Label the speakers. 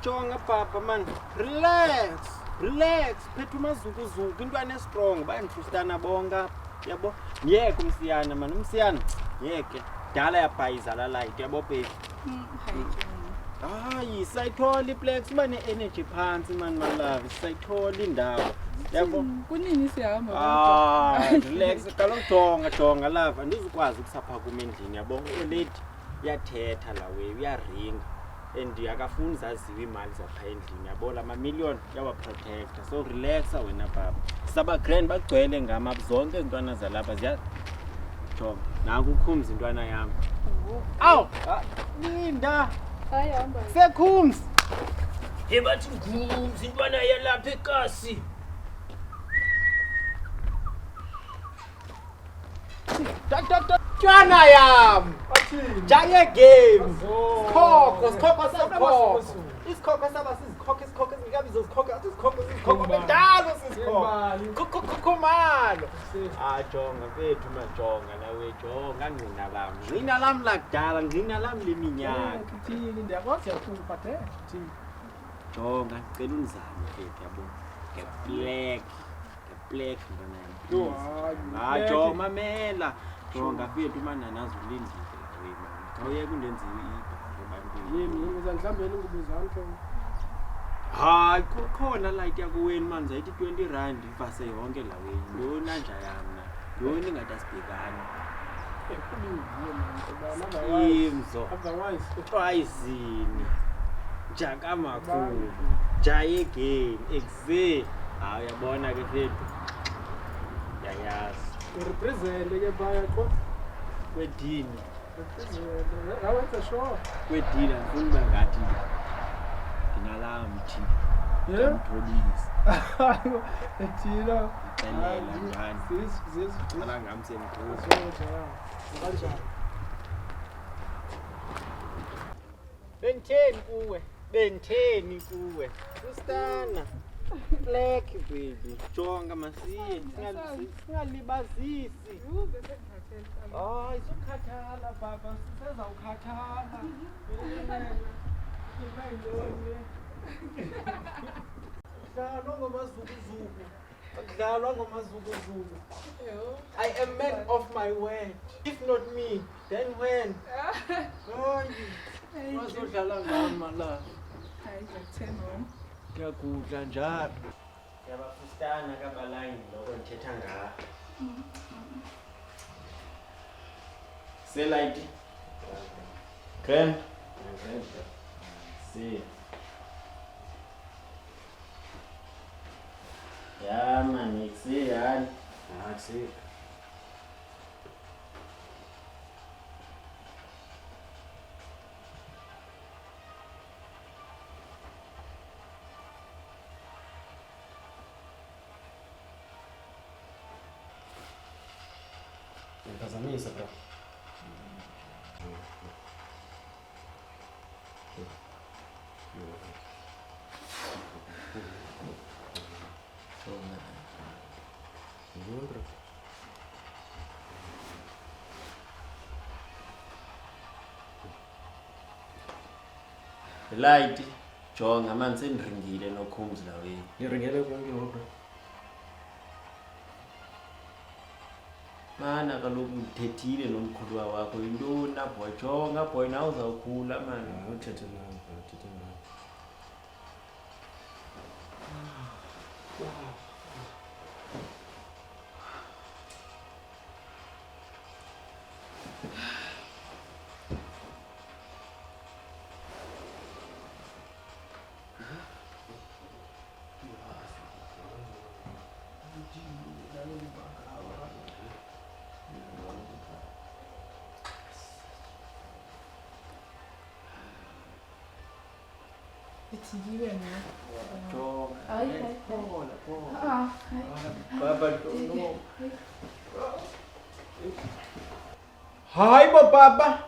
Speaker 1: jonga papa man, relax phethu mazukuzuku intwana strong bayandifustana bonga yabo yeke umsiyana man umsiyana yeke dala yabhayizala light yabo baby hayi sayithola iplex bane energy phansi man my love sayithola indawo yabo
Speaker 2: kunini sihamba
Speaker 1: relax kaloku jonga love andizukwazi ukusapha kuma endlini yabo lady yathetha la we uyaringa and akafuni zaziwe imali zapha endlini yabo la million yawa protector so relax wena baba saba grand bagcwele ngama zonke intwana zalapha ziya jonga naku ukhumza intwana yami aw Linda
Speaker 2: ayihamba
Speaker 1: sekhumza
Speaker 3: bathi ngumzi intwana yalapha ekasi
Speaker 1: twana yami jaye game isikhokho saba sizikhokho ngikabi zizikhokho bedalo sizikhokho khomalo jonga bethu majonga nawe jonga ngina lami lakudala ngina lami leminyaka
Speaker 2: thini ndiyakwazi yakuphathe thini
Speaker 1: jonga ngicela unizame bethu yabo ngeblack ngona yami jonga mamela jonga bethu mananazi ulindile awuyeke undenziwe
Speaker 2: yimi uzangihlambela ingubo zami
Speaker 1: hayi kukhona light yakuweni manje zayithi 20 rand ivase yonke la wena yona nje yami yona ingade asibhekana imzo ayizini jaka makhulu jaye game exe hayi yabona ke fethu yayazi
Speaker 2: represent ke baya ko
Speaker 1: kwedini
Speaker 2: awenza sure
Speaker 1: kwedini ngifuna bangathi nginalamthi ngimtholisa
Speaker 2: ethina
Speaker 1: elela njani
Speaker 2: sis
Speaker 1: ala ngamsemkhuzo
Speaker 2: kanjani
Speaker 1: benteni kuwe ustana black baby jonga masiye singalibazisi hayi sokhathala baba sisezawukhathala Kudlalwa ngomazukuzuku I am man of my word if not me then when wazodlala ngami mala ngiyagudla njalo yabafustana kabalayini lokho ngithetha ngayo selight grand see ya man niksi yani niksi
Speaker 4: Ntazamisa bro.
Speaker 1: light jonga manje sendiringile nokhumzi la we
Speaker 4: Ngiringele konke bro.
Speaker 1: mana kaloku uthethile nomkhulu wakho intoni boy jonga boy nawe uzawukhula man
Speaker 4: Uthethe nawe, uthethe nawe.
Speaker 2: Itigiwe na.
Speaker 1: jonga
Speaker 2: Ay.
Speaker 1: baba no hayi bo baba